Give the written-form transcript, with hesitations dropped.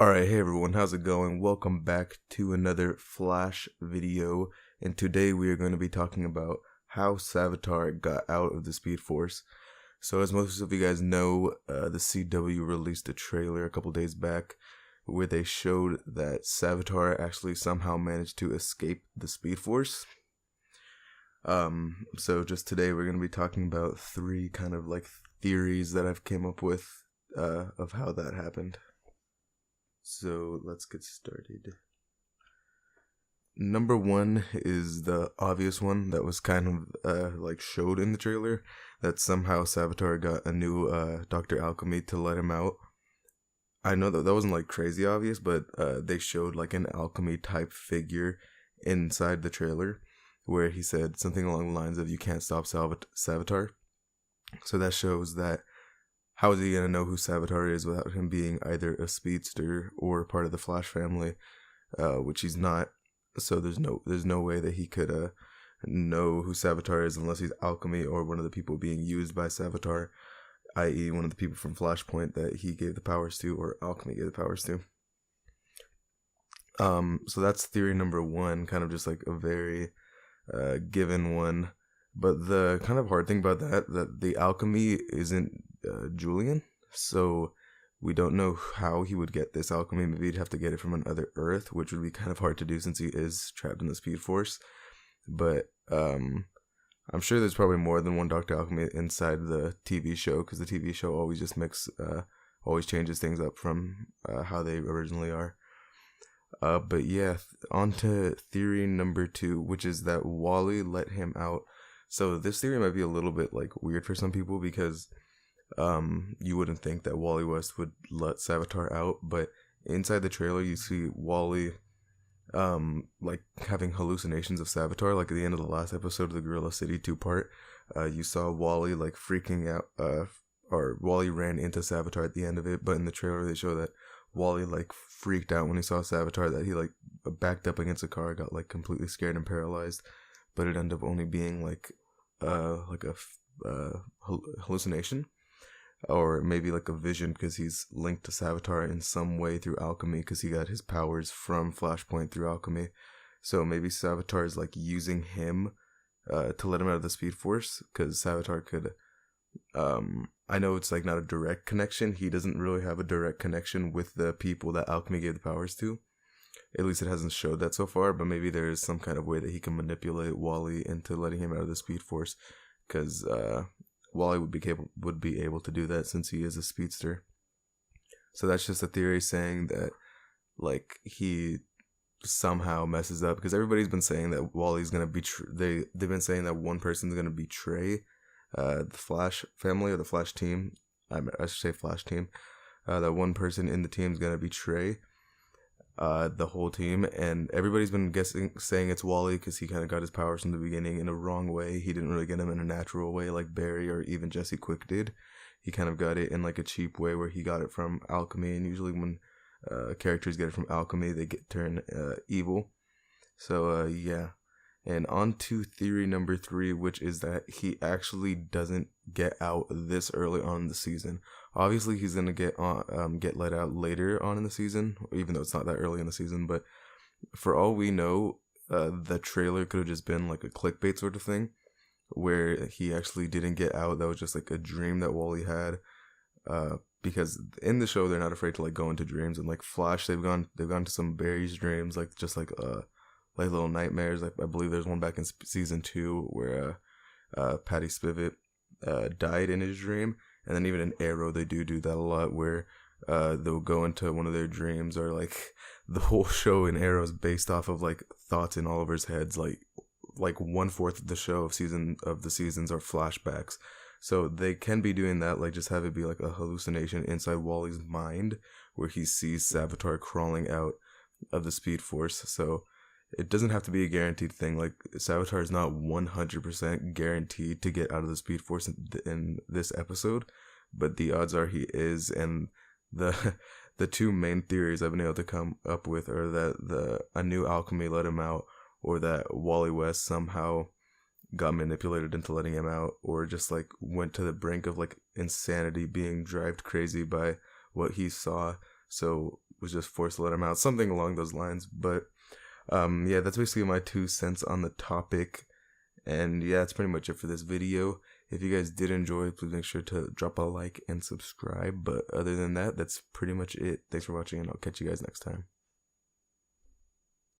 Alright, hey everyone, how's it going? Welcome back to another Flash video, and today we are going to be talking about how Savitar got out of the SpeedForce. So as most of you guys know, the CW released a trailer a couple days back where they showed that Savitar actually somehow managed to escape the SpeedForce. So just today we're going to be talking about three kind of like theories that I've came up with of how that happened. So let's get started. Number one is the obvious one that was kind of like showed in the trailer, that somehow Savitar got a new Dr. Alchemy to let him out. I know that wasn't like crazy obvious, but they showed like an alchemy type figure inside the trailer where he said something along the lines of "You can't stop Savitar." So that shows that how is he going to know who Savitar is without him being either a speedster or part of the Flash family, which he's not. So there's no way that he could know who Savitar is unless he's Alchemy or one of the people being used by Savitar, i.e. one of the people from Flashpoint that he gave the powers to or Alchemy gave the powers to. So that's theory number one, kind of just like a very given one. But the kind of hard thing about that the alchemy isn't Julian, so we don't know how he would get this alchemy. Maybe he'd have to get it from another Earth, which would be kind of hard to do since he is trapped in the SpeedForce. But I'm sure there's probably more than one Dr. Alchemy inside the TV show, because the TV show always just always changes things up from how they originally are. But yeah, on to theory number two, which is that Wally let him out. So this theory might be a little bit like weird for some people because you wouldn't think that Wally West would let Savitar out, but inside the trailer you see Wally like having hallucinations of Savitar. Like at the end of the last episode of the Gorilla City 2-part, you saw Wally like freaking out, or Wally ran into Savitar at the end of it, but in the trailer they show that Wally like freaked out when he saw Savitar, that he like backed up against a car, got like completely scared and paralyzed, but it ended up only being like a hallucination, or maybe like a vision, because he's linked to Savitar in some way through alchemy, because he got his powers from Flashpoint through alchemy. So maybe Savitar is like using him to let him out of the SpeedForce, because Savitar could I know it's like not a direct connection. He doesn't really have a direct connection with the people that alchemy gave the powers to. At least it hasn't showed that so far, but maybe there is some kind of way that he can manipulate Wally into letting him out of the SpeedForce, because Wally would be able to do that since he is a speedster. So that's just a theory saying that like he somehow messes up, because everybody's been saying that Wally's gonna betray. They've been saying that one person's gonna betray the Flash family or the Flash team. I should say Flash team. That one person in the team is gonna betray the whole team, and everybody's been saying it's Wally, because he kind of got his powers from the beginning in a wrong way. He didn't really get them in a natural way like Barry or even Jesse Quick did. He kind of got it in like a cheap way where he got it from alchemy, and usually when characters get it from alchemy, they turn evil. So yeah. And on to theory number three, which is that he actually doesn't get out this early on in the season. Obviously, he's gonna get let out later on in the season, even though it's not that early in the season. But for all we know, the trailer could have just been like a clickbait sort of thing, where he actually didn't get out. That was just like a dream that Wally had. Because in the show, they're not afraid to like go into dreams, and like Flash, they've gone to some Barry's dreams, like just like little nightmares. Like I believe there's one back in season 2 where Patty Spivot died in his dream, and then even in Arrow they do that a lot, where they'll go into one of their dreams, or like the whole show in Arrow is based off of like thoughts in Oliver's heads. Like 1/4 of the show of the seasons are flashbacks, so they can be doing that, like just have it be like a hallucination inside Wally's mind where he sees Savitar crawling out of the SpeedForce. So it doesn't have to be a guaranteed thing. Like Savitar is not 100% guaranteed to get out of the SpeedForce in this episode, but the odds are he is. And the two main theories I've been able to come up with are that a new alchemy let him out, or that Wally West somehow got manipulated into letting him out, or just like went to the brink of like insanity, being driven crazy by what he saw. So was just forced to let him out, something along those lines. But yeah, that's basically my 2 cents on the topic. And yeah, that's pretty much it for this video. If you guys did enjoy, please make sure to drop a like and subscribe. But other than that, that's pretty much it. Thanks for watching, and I'll catch you guys next time.